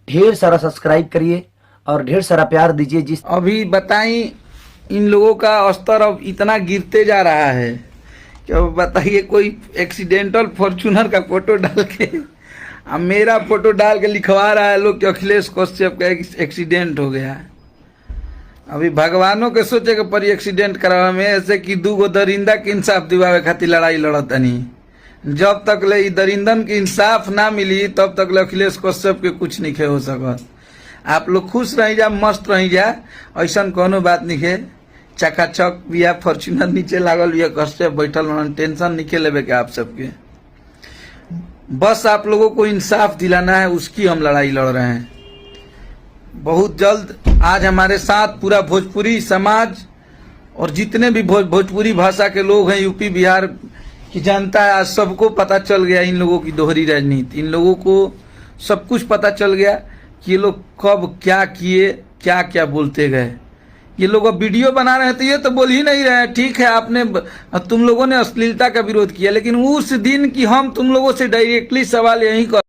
ढेर सारा सब्सक्राइब करिए और ढेर सारा प्यार दीजिए। जिस अभी बताई इन लोगों का स्तर अब इतना गिरते जा रहा है कि अब बताइए कोई एक्सीडेंटल फॉर्च्यूनर का फोटो डाल के अब मेरा फोटो डाल के लिखवा रहा है लोग कि अखिलेश कश्यप का एक्सीडेंट हो गया। अभी भगवानों के सोचे के पर एक्सीडेंट करावे में ऐसे कि 2 गो दरिंदा के इंसाफ दिवावे खातिर लड़ाई लड़त नहीं। जब तक ले दरिंदन के इंसाफ ना मिली तब तक ले अखिलेश कश्यप के कुछ नहीं हो सकत। आप लोग खुश रही जा, मस्त रही जा, ऐसा कोनो बात नहीं है। चकाचक बिया फॉर्च्यूनर नीचे लागल बिया, कश्यप बैठल, टेंशन नहीं लेवे के आप सबके। बस आप लोगों को इंसाफ दिलाना है, उसकी हम लड़ाई लड़ रहे हैं। बहुत जल्द आज हमारे साथ पूरा भोजपुरी समाज और जितने भी भोजपुरी भाषा के लोग हैं, यूपी बिहार की जनता है, आज सबको पता चल गया इन लोगों की दोहरी राजनीति। इन लोगों को सब कुछ पता चल गया कि ये लोग कब क्या किए, क्या क्या बोलते गए। ये लोग अब वीडियो बना रहे हैं तो ये तो बोल ही नहीं रहे हैं। ठीक है, आपने तुम लोगों ने अश्लीलता का विरोध किया, लेकिन उस दिन की हम तुम लोगों से डायरेक्टली सवाल यही कर